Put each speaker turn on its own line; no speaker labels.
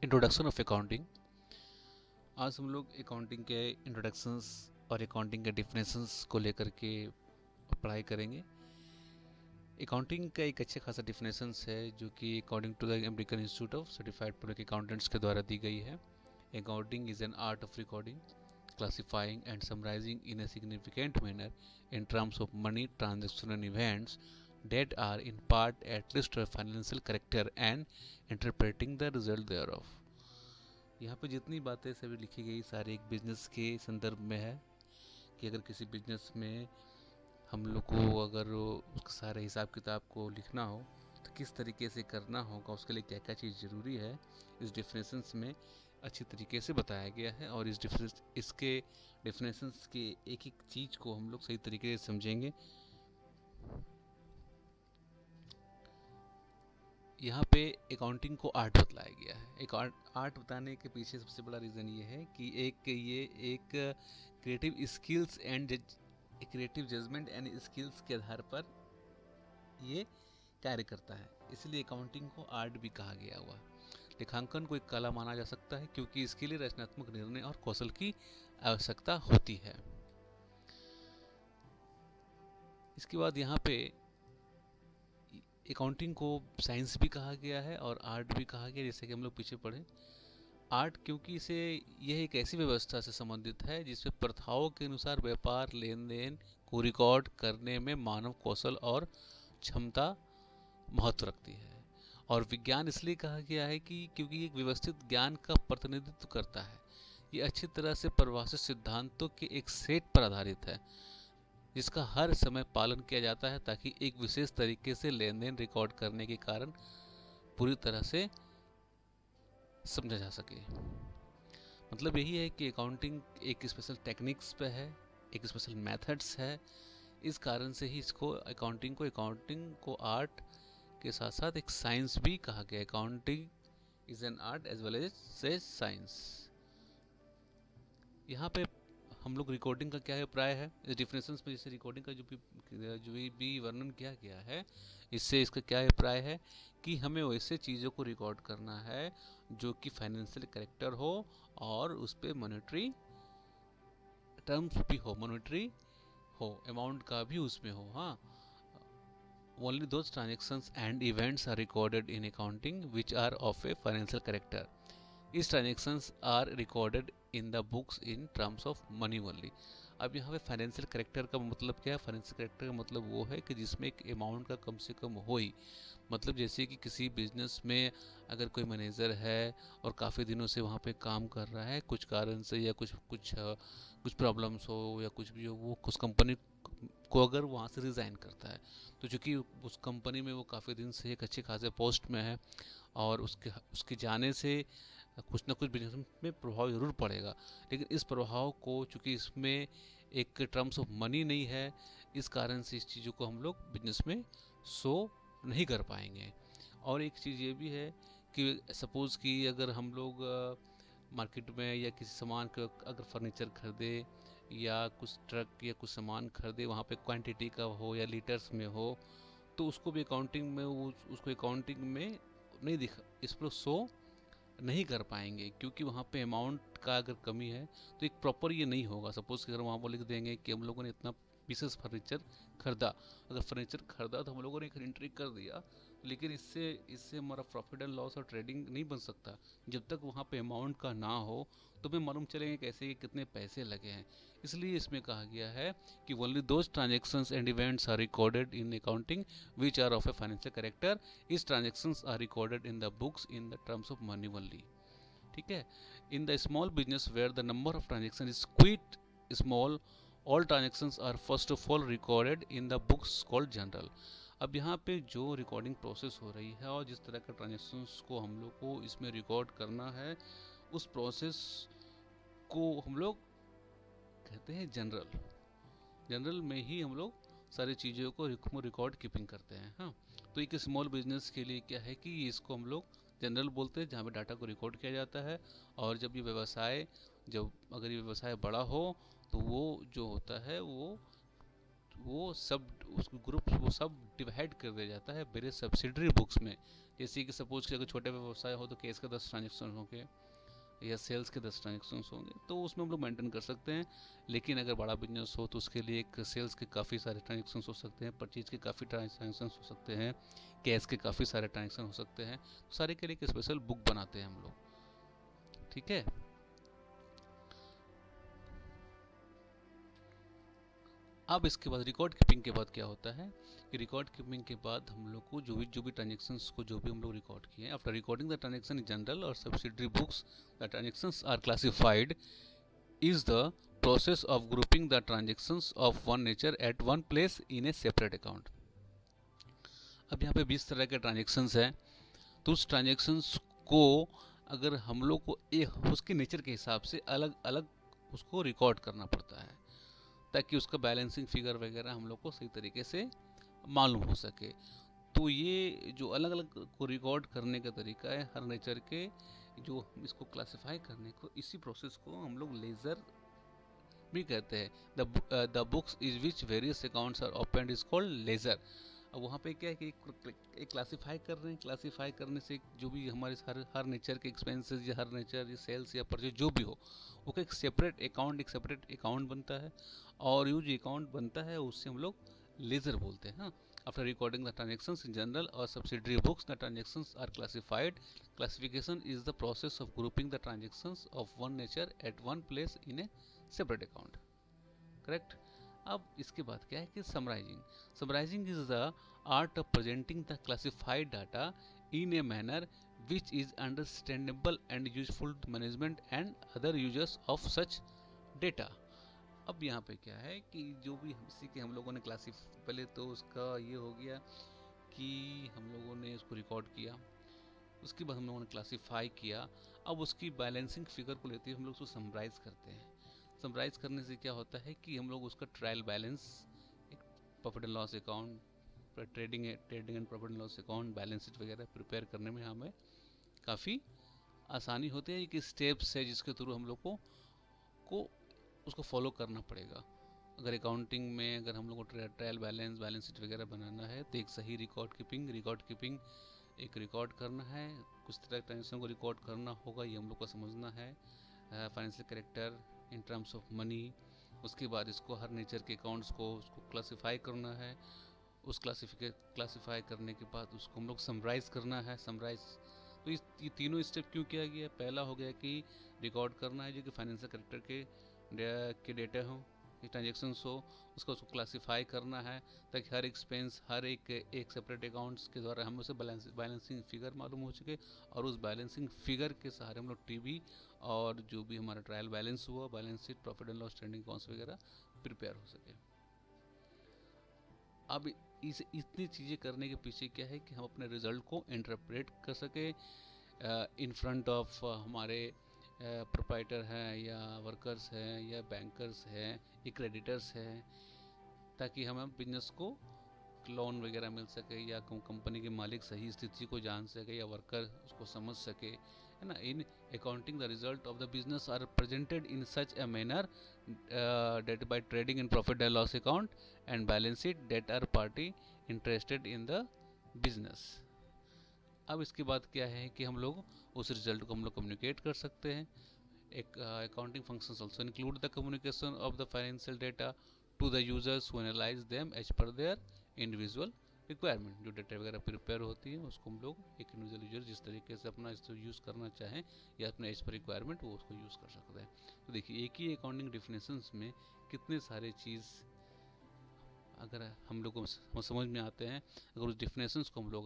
Introduction of accounting. आज हम लोग अकाउंटिंग के इंट्रोडक्शंस और अकाउंटिंग के डिफिनेशंस को लेकर के पढ़ाई करेंगे। अकाउंटिंग का एक अच्छा खासा डिफिनेशंस है जो कि according to the American Institute of Certified Public Accountants के द्वारा दी गई है। Accounting is an art of recording, classifying and summarizing in a significant manner in terms of money transaction and events that are in part at least of financial character and interpreting the result thereof। यहाँ पे जितनी बातें सभी लिखी गई सारी एक business के संदर्भ में है कि अगर किसी बिजनेस में हम लोग को अगर उसके सारे हिसाब किताब को लिखना हो तो किस तरीके से करना होगा, उसके लिए क्या क्या चीज़ ज़रूरी है, इस डिफिनेशंस में अच्छी तरीके से बताया गया है। और इसके डिफिनेशंस के एक एक चीज़ को हम लोग सही तरीके से समझेंगे। यहाँ पे अकाउंटिंग को आर्ट बतलाया गया है। एक आर्ट बताने के पीछे सबसे बड़ा रीज़न ये है कि ये एक creative skills and creative judgement and skills के आधार पर ये कार्य करता है, इसलिए अकाउंटिंग को आर्ट भी कहा गया हुआ। लेखांकन को एक कला माना जा सकता है क्योंकि इसके लिए रचनात्मक निर्णय और कौशल की आवश्यकता होती है। इसके बाद यहाँ पे अकाउंटिंग को साइंस भी कहा गया है और आर्ट भी कहा गया, जैसे कि हम लोग पीछे पढ़े। आर्ट क्योंकि इसे यह एक ऐसी व्यवस्था से संबंधित है जिसमें प्रथाओं के अनुसार व्यापार लेन देन को रिकॉर्ड करने में मानव कौशल और क्षमता महत्व रखती है। और विज्ञान इसलिए कहा गया है कि क्योंकि एक व्यवस्थित ज्ञान का प्रतिनिधित्व करता है। ये अच्छी तरह से परिभाषित सिद्धांतों के एक सेट पर आधारित है जिसका हर समय पालन किया जाता है ताकि एक विशेष तरीके से लेन देन रिकॉर्ड करने के कारण पूरी तरह से समझा जा सके। मतलब यही है कि अकाउंटिंग एक स्पेशल टेक्निक्स पे है, एक स्पेशल मेथड्स है। इस कारण से ही इसको अकाउंटिंग को आर्ट के साथ साथ एक साइंस भी कहा गया। Accounting is an art as well as science. यहाँ पे हम लोग रिकॉर्डिंग का क्या अभिप्राय है, इस डिफिनेशंस में जैसे रिकॉर्डिंग का जो भी वर्णन किया गया है, इससे इसका क्या अभिप्राय है कि हमें वैसे चीज़ों को रिकॉर्ड करना है जो कि फाइनेंशियल कैरेक्टर हो और उस पर मॉनेटरी टर्म्स भी हो, मॉनेटरी हो, अमाउंट का भी उसमें हो। हाँ, only those transactions and events are recorded in accounting which are of a financial character. These transactions are recorded in the books in terms of money only। अब यहाँ पे फाइनेंशियल करेक्टर का मतलब क्या है? फाइनेंशियल करेक्टर का मतलब वो है कि जिसमें एक अमाउंट का कम से कम हो ही। मतलब जैसे कि किसी बिजनेस में अगर कोई मैनेजर है और काफ़ी दिनों से वहाँ पे काम कर रहा है, कुछ कारण से या कुछ प्रॉब्लम्स हो या कुछ भी हो, वो उस कंपनी को अगर वहाँ से रिज़ाइन करता है तो चूँकि उस कंपनी में वो काफ़ी दिन से एक अच्छे खासे पोस्ट में है और उसके जाने से कुछ ना कुछ बिजनेस में प्रभाव ज़रूर पड़ेगा। लेकिन इस प्रभाव को चूँकि इसमें एक टर्म्स ऑफ मनी नहीं है, इस कारण से इस चीज़ों को हम लोग बिजनेस में शो नहीं कर पाएंगे। और एक चीज़ ये भी है कि सपोज़ कि अगर हम लोग मार्केट में या किसी सामान का अगर फर्नीचर खरीदे या कुछ ट्रक या कुछ सामान खरीदे, वहाँ पे क्वांटिटी का हो या लीटर्स में हो, तो उसको भी अकाउंटिंग में उसको अकाउंटिंग में नहीं दिखा, इस पर शो नहीं कर पाएंगे क्योंकि वहाँ पे अमाउंट का अगर कमी है तो एक प्रॉपर ये नहीं होगा। सपोज़ कि अगर वहाँ पर लिख देंगे कि हम लोगों ने इतना पीसेस फर्नीचर खरीदा, अगर फर्नीचर खरीदा तो हम लोगों ने एक एंट्री कर दिया, लेकिन इससे हमारा प्रॉफिट एंड लॉस और ट्रेडिंग नहीं बन सकता जब तक वहाँ पे अमाउंट का ना हो। तो हमें मालूम चलेंगे कैसे कि कितने पैसे लगे हैं। इसलिए इसमें कहा गया है कि only those transactions and events are recorded in accounting which are of a financial character. These transactions are recorded in the books in the terms of money only. ठीक है। In the small business where the number of transaction is quite small, all transactions are first of all recorded in the books called journal. अब यहाँ पे जो recording process हो रही है और जिस तरह का ट्रांजेक्शन्स को हम लोग को इसमें रिकॉर्ड करना है, उस प्रोसेस को हम लोग कहते हैं जनरल। जनरल में ही हम लोग सारी चीज़ों को रिकॉर्ड कीपिंग करते हैं। हाँ, तो एक स्मॉल बिजनेस के लिए क्या है कि इसको हम लोग जनरल बोलते हैं, जहाँ पे डाटा को रिकॉर्ड किया जाता है। और जब अगर ये व्यवसाय बड़ा हो तो वो जो होता है वो वो सब उसको ग्रुप वो सब डिवाइड कर दिया जाता है वेरियस सब्सिडरी बुक्स में। जैसे कि सपोज कि अगर छोटे व्यवसाय हो तो केस का 10 ट्रांजेक्शन होंगे या सेल्स के 10 ट्रांजेक्शन होंगे, तो उसमें हम लोग मेंटेन कर सकते हैं। लेकिन अगर बड़ा बिजनेस हो तो उसके लिए एक सेल्स के काफ़ी सारे ट्रांजेक्शन हो सकते हैं, परचेज के काफ़ी ट्रांजेक्शन हो सकते हैं, कैश के काफ़ी सारे ट्रांजेक्शन हो सकते हैं। तो सारे के लिए एक स्पेशल बुक बनाते हैं हम लोग, ठीक है। अब इसके बाद रिकॉर्ड कीपिंग के बाद क्या होता है कि रिकॉर्ड कीपिंग के बाद हम लोग को जो भी ट्रांजेक्शन्स को जो भी हम लोग रिकॉर्ड किए, after recording the transaction in journal और subsidiary books, the transactions are classified is the process of grouping the transactions of one nature at one place in a separate account। अब यहाँ पे 20 तरह के ट्रांजेक्शन्स हैं, तो उस ट्रांजेक्शन्स को अगर हम लोग को उसके नेचर के हिसाब से अलग अलग उसको रिकॉर्ड करना पड़ता है, ताकि उसका बैलेंसिंग फिगर वगैरह हम लोग को सही तरीके से मालूम हो सके। तो ये जो अलग अलग को रिकॉर्ड करने का तरीका है हर नेचर के, जो इसको क्लासिफाई करने को, इसी प्रोसेस को हम लोग लेजर भी कहते हैं। The books is which various accounts are opened is called ledger. अब वहाँ पे क्या है कि एक क्लासिफाई कर रहे हैं, क्लासिफाई करने से जो भी हमारे हर नेचर के एक्सपेंसेस या हर नेचर सेल्स या परचेज जो भी हो, वो एक सेपरेट अकाउंट बनता है, और ये जो अकाउंट बनता है उससे हम लोग लेजर बोलते हैं। After recording the transactions in general or subsidiary books, the transactions are classified. Classification is the process of grouping the transactions of one nature at one place in a separate account. Correct? अब इसके बाद क्या है कि summarizing is the art of presenting the classified data in a manner which is understandable and useful to management and other users of such data. अब यहाँ पे क्या है कि जो भी इसी के हम लोगों ने पहले तो उसका ये हो गया कि हम लोगों ने उसको रिकॉर्ड किया, उसके बाद हम लोगों ने क्लासिफाई किया। अब उसकी बैलेंसिंग फिगर को लेते हुए हम लोग उसको समराइज़ करते हैं। समराइज़ करने से क्या होता है कि हम लोग उसका ट्रायल बैलेंस, एक profit and loss account, trading and profit and loss account, balance sheet वगैरह प्रिपेयर करने में हमें काफ़ी आसानी होती है। कि स्टेप्स है जिसके थ्रू हम लोग को उसको फॉलो करना पड़ेगा। अगर अकाउंटिंग में अगर हम लोग को ट्रायल बैलेंस शीट वगैरह बनाना है तो एक सही रिकॉर्ड कीपिंग एक रिकॉर्ड करना है, कुछ तरह के ट्रांजेक्शन को रिकॉर्ड करना होगा, ये हम लोग को समझना है। Financial character in terms of money, उसके बाद इसको हर नेचर के अकाउंट्स को उसको क्लासिफाई करना है, उस क्लासिफाई करने के बाद उसको हम लोग समराइज़ करना है। तो ये तीनों स्टेप क्यों किया गया? पहला हो गया कि रिकॉर्ड करना है जो कि फाइनेंशियल कैरेक्टर के डेटा हो, ट्रांजेक्शन्स हो, उसको क्लासिफाई करना है ताकि हर एक्सपेंस हर एक सेपरेट अकाउंट्स के द्वारा हमें उसे बैलेंसिंग फिगर मालूम हो सके, और उस बैलेंसिंग फिगर के सहारे हम लोग टीवी और जो भी हमारा ट्रायल बैलेंस हुआ, balance sheet, profit and loss, trending accounts वगैरह प्रिपेयर हो सके। अब इतनी चीज़ें करने के पीछे क्या है कि हम अपने रिजल्ट को इंटरप्रेट कर सके इन फ्रंट ऑफ हमारे प्रोप्राइटर हैं या वर्कर्स हैं या बैंकर्स हैं या क्रेडिटर्स हैं, ताकि हमें बिजनेस को लोन वगैरह मिल सके, या कंपनी के मालिक सही स्थिति को जान सके, या वर्कर उसको समझ सके, है ना। In accounting the result of the business are presented in such a manner that by trading in profit and loss account and balance sheet that are party interested in the business. अब इसके बाद क्या है कि हम लोग उस result को हम लोग कम्युनिकेट कर सकते हैं। एक accounting functions also include the communication of the financial data to the users who analyze them as per their individual requirement. जो डेटा वगैरह प्रिपेयर होती है उसको हम लोग एक इंडिविजुअल यूजर जिस तरीके से अपना इसको यूज़ करना चाहें या अपने एज पर रिक्वायरमेंट वो उसको यूज़ कर सकते हैं। तो देखिए एक ही अकाउंटिंग डिफिनेशंस में कितने सारे चीज़ अगर हम लोग को समझ में आते हैं, अगर उस डिफिनेशंस को हम लोग